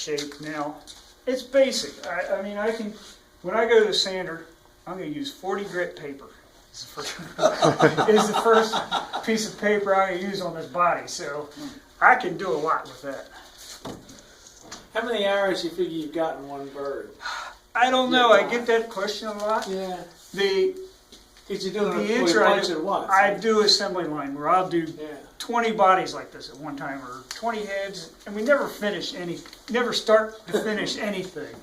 shape now. It's basic. I mean, I can, when I go to the sander, I'm going to use 40 grit paper. It's the first piece of paper I'm going to use on this body, so I can do a lot with that. How many hours do you figure you've got in one bird? I don't know. I get that question a lot. Yeah. Because you're doing the a intro, bunch at once. I do assembly line where I'll do Yeah. 20 bodies like this at one time, or 20 heads, and we never finish never start to finish anything.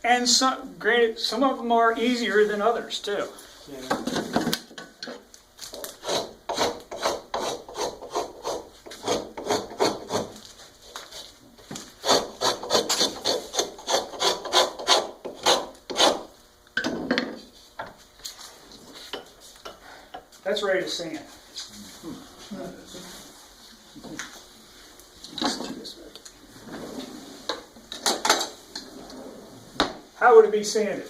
And granted, some of them are easier than others too. Yeah. That's ready to sand. How would it be sanded?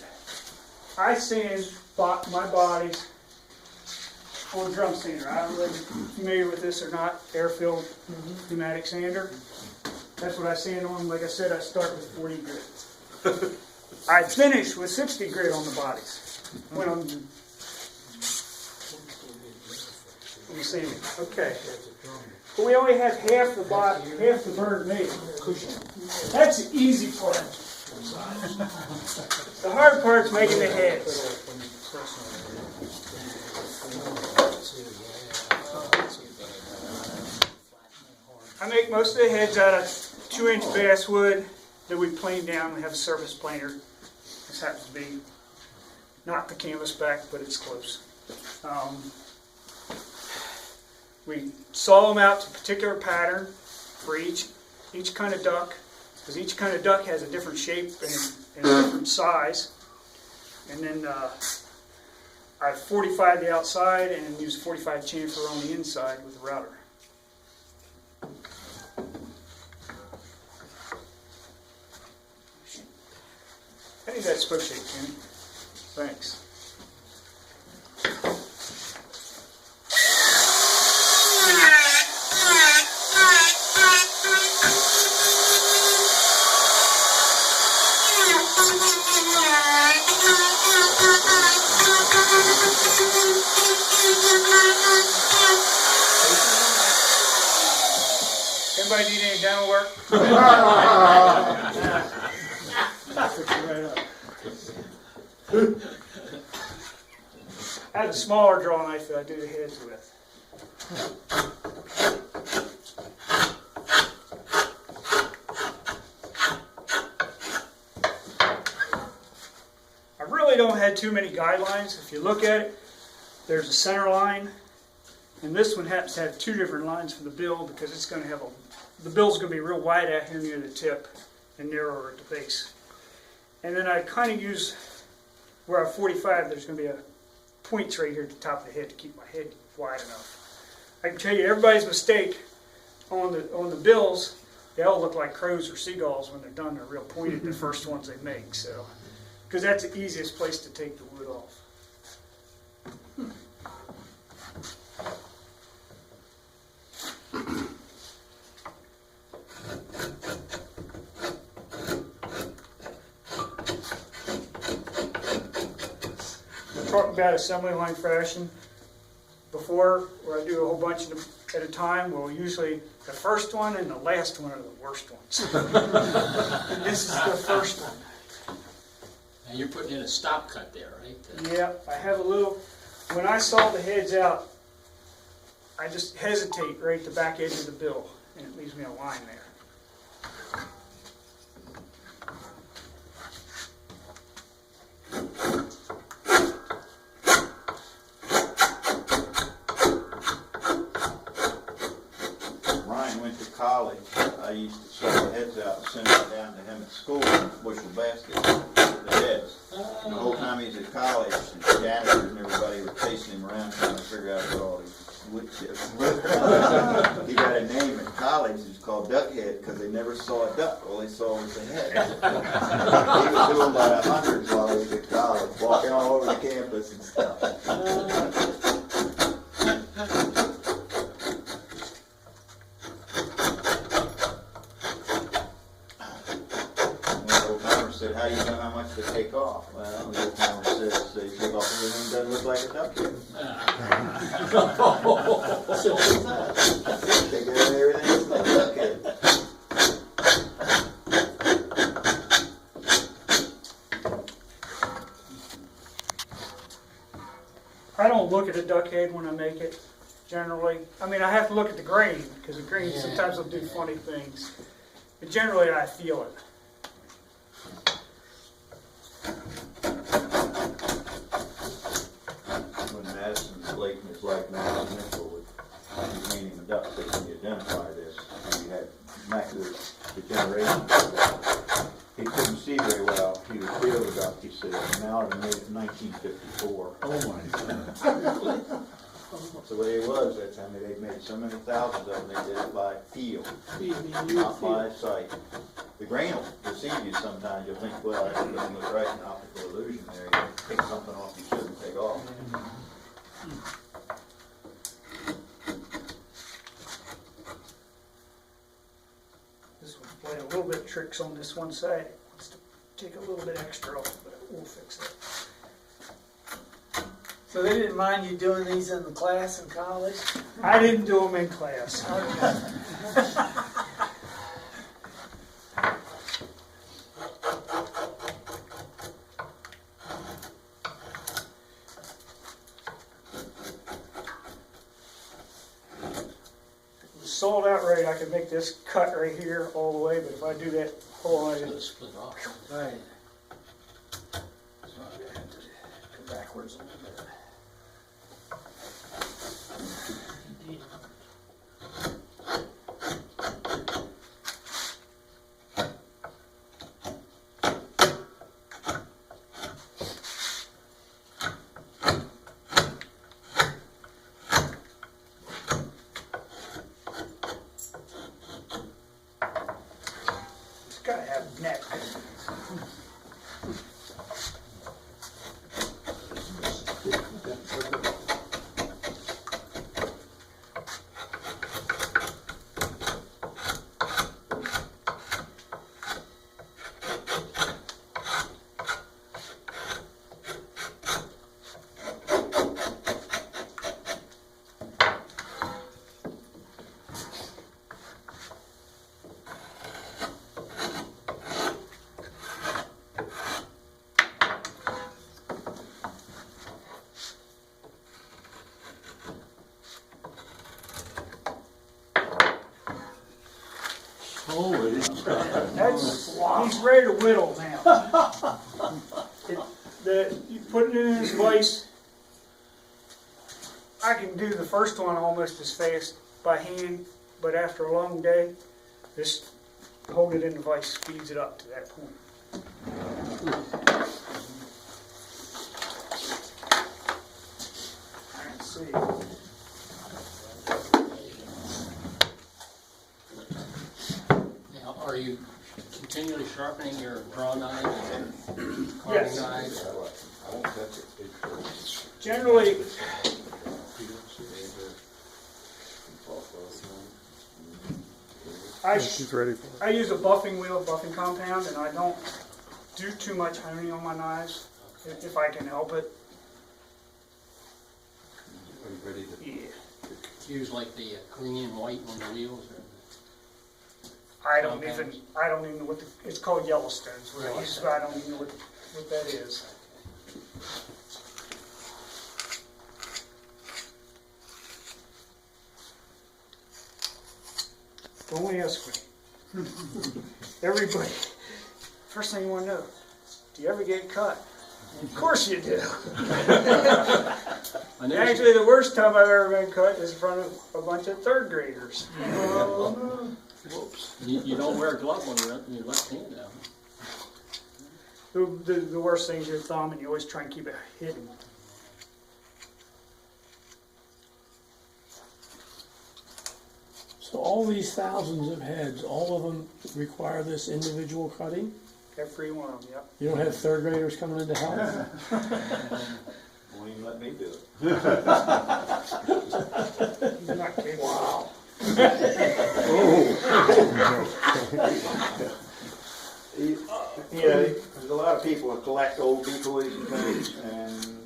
I sand my bodies on a drum sander. I don't know if you're familiar with this or not, air-filled pneumatic sander. That's what I sand on. Like I said, I start with 40 grit. I finish with 60 grit on the bodies. When I'm sanding. Okay. But we only have half the bird made. That's the easy part. The hard part's making the heads. I make most of the heads out of 2-inch basswood that we plane down. We have a surface planer. This happens to be not the canvas back, but it's close. We saw them out to a particular pattern for each kind of duck, because each kind of duck has a different shape and a different size. And then I 45 the outside and use 45 chamfer on the inside with the router. I think that's spoke shape, Kenny. Thanks. Anybody need any dental work? Right up. I have a smaller draw knife that I do the heads with. I really don't have too many guidelines. If you look at it, there's a center line, and this one happens to have two different lines for the bill because it's going to have the bill's going to be real wide out here near the tip and narrower at the base. And then I kind of use, where I'm 45, there's going to be a points right here at the top of the head to keep my head wide enough. I can tell you everybody's mistake on the bills, they all look like crows or seagulls when they're done. They're real pointed, the first ones they make. So, because that's the easiest place to take the wood off. Talking about assembly line fashion before, where I do a whole bunch of them at a time. Well, usually the first one and the last one are the worst ones. And this is the first one. And you're putting in a stop cut there, right? Yeah, I have a little. When I saw the heads out, I just hesitate right at the back edge of the bill, and it leaves me a line there. College, I used to saw the heads out and send it down to him at school in a bushel basket, the heads. And the whole time he's at college, the janitors and everybody were chasing him around trying to figure out what all he wood chips. He got a name in college, it was called Duckhead, because they never saw a duck, all they saw was the head. He was doing about 100 while he was at college, walking all over the campus and stuff. One old timer said, how do you know how much to take off? Well, the old timer says, you take off everything that doesn't look like a duck head. Take everything that's like a duck head. I don't look at a duck head when I make it, generally. I mean, I have to look at the grain, because the grain sometimes will do funny things. But generally, I feel it. When Madison's Lake was like Madison Mitchell with meaning the ducks, they can identify this. And you had macular degeneration. He couldn't see very well. He was field a duck, he said, and now it made it in 1954. Oh my God. That's the way it was that time. They made so many thousands of them, they did it by feel, not by sight. The grain will deceive you sometimes. You'll think, well, that doesn't look right, an optical illusion there. You take something off you shouldn't take off. This one's playing a little bit of tricks on this one side. It wants to take a little bit extra off, but we'll fix that. So they didn't mind you doing these in the class in college? I didn't do them in class. Sold out right, I can make this cut right here all the way, but if I do that whole, I It's gonna just split off. Right. go backwards a little bit. It's gotta have neck. Holy That's, he's ready to whittle now. You put it in his vise. I can do the first one almost as fast by hand, but after a long day, just hold it in the vise speeds it up to that point. Let's see. Now, are you continually sharpening your draw knife and carving Yes. knives? Generally, I use a buffing wheel, buffing compound, and I don't do too much honing on my knives, if I can help it. Yeah. Use like the green and white on the wheels? I don't even know what it's called Yellowstones. What I use, but I don't even know what that is. Don't ask me. Everybody, first thing you want to know, do you ever get cut? Of course you do. Actually, the worst time I've ever been cut is in front of a bunch of third graders. Whoops. You don't wear a glove on your left hand now. The worst thing is your thumb, and you always try and keep it hidden. So all these thousands of heads, all of them require this individual cutting? Every one of them, yep. You don't have third graders coming into help? Won't even let me do it. He's not capable. Wow. You know, there's a lot of people that collect old decoys and things, and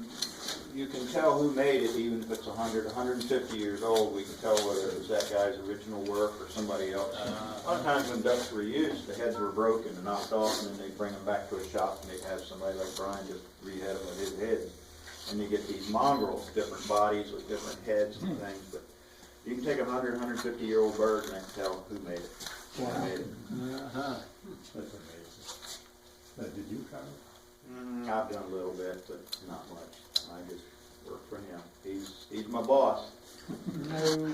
you can tell who made it, even if it's 100, 150 years old. We can tell whether it was that guy's original work or somebody else. A lot of times when ducks were used, the heads were broken and knocked off, and then they'd bring them back to a shop, and they'd have somebody like Bryon just rehead them with his heads. And you get these mongrels, different bodies with different heads and things. But you can take a 100, 150-year-old bird, and I can tell who made it. Who made it. That's amazing. Did you cut it? I've done a little bit, but not much. I just work for him. He's my boss. No.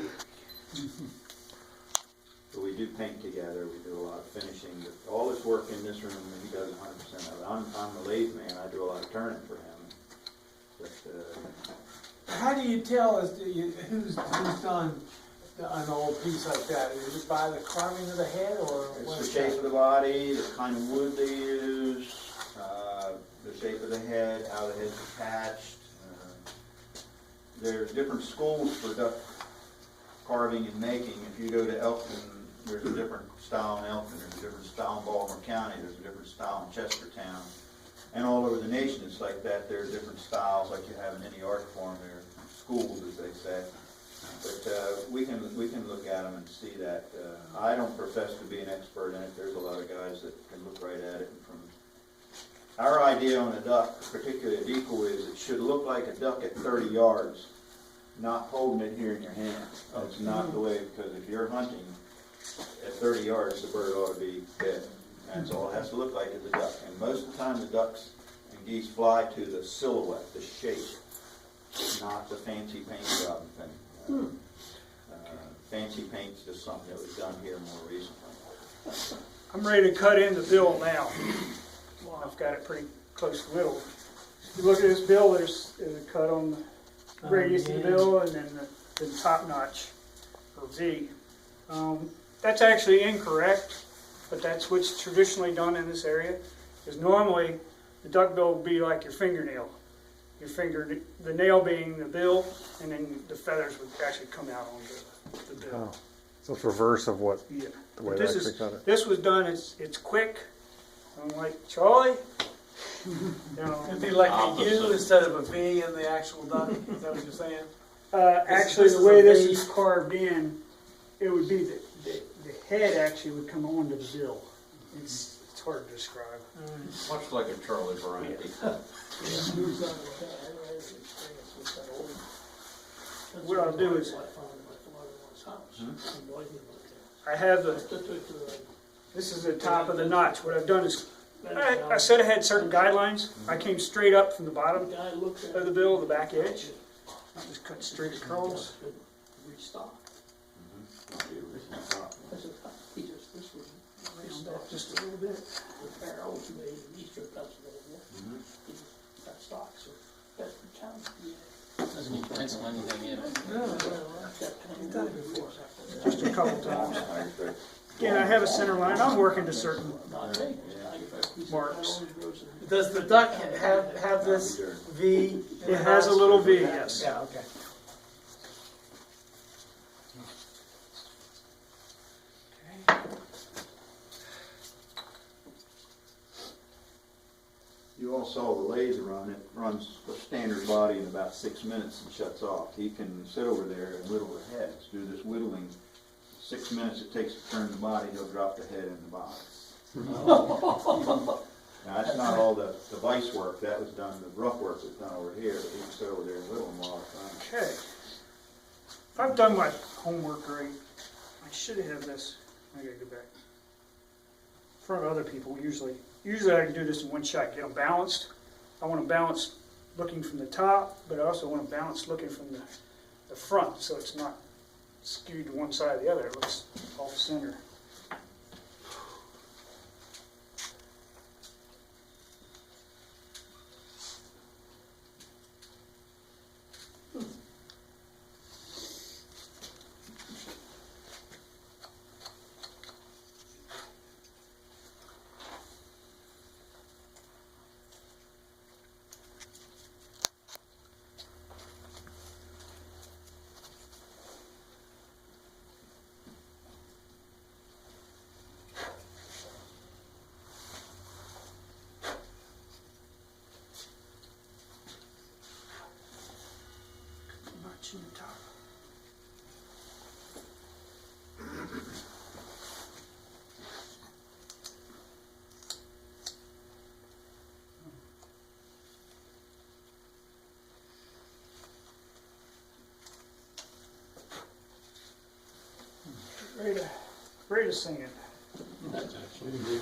So we do paint together. We do a lot of finishing. But all this work in this room, he does 100% of it. I'm the lathe man. I do a lot of turning for him. But How do you tell as to who's done an old piece like that? Is it by the carving of the head, or it's what's the shape that? of the body, the kind of wood they use, the shape of the head, how the head's attached. There's different schools for duck carving and making. If you go to Elkton, there's a different style in Elkton, there's a different style in Baltimore County, there's a different style in Chestertown. And all over the nation it's like that. There are different styles like you have in any art form. There are schools, as they say. But we can look at them and see that. I don't profess to be an expert in it. There's a lot of guys that can look right at it. And from our idea on a duck, particularly a decoy, is it should look like a duck at 30 yards, not holding it here in your hand. That's not the way, because if you're hunting at 30 yards, the bird ought to be dead. That's all it has to look like is a duck. And most of the time the ducks and geese fly to the silhouette, the shape, not the fancy paint job thing. Fancy paint's just something that was done here more recently. I'm ready to cut in the bill now. I've got it pretty close to middle. If you look at this bill, there's a cut on the radius of the bill, and then the top notch, or V. That's actually incorrect, but that's what's traditionally done in this area. Because normally, the duck bill would be like your fingernail. Your finger, the nail being the bill, and then the feathers would actually come out on the bill. Oh, so it's reverse of what Yeah. the way This they is actually cut it. this was done. It's quick. I'm like Charlie. You know, It'd be like a Opposite. U instead of a V in the actual duck. Is that what you're saying? actually, this the is way a this V. is carved in, it would be the head actually would come onto the bill. It's hard to describe. Much like a Charlie Bryon decoy. What I'll do is I have this is the top of the notch. What I've done is I said I had certain guidelines. I came straight up from the bottom of the bill, the back edge. I just cut straight across. Just a little bit. Doesn't need to pencil anything in. Just a couple times. Again, I have a center line. I'm working to certain marks. Does the duck have this V? It has a little V, yes. Yeah, okay. You all saw the lathe run. It runs a standard body in about 6 minutes and shuts off. He can sit over there and whittle the heads, do this whittling. 6 minutes it takes to turn the body, he'll drop the head in the box. Now, that's not all the vise work. That was done, the rough work was done over here, but he can sit over there and whittle them all the time. Okay. If I've done my homework right, I should have this. I gotta go back. In front of other people, usually I can do this in one shot, get them balanced. I want them balanced looking from the top, but I also want them balanced looking from the front, so it's not skewed to one side or the other. It looks off center. machine top. Ready to sand. That's actually. We can do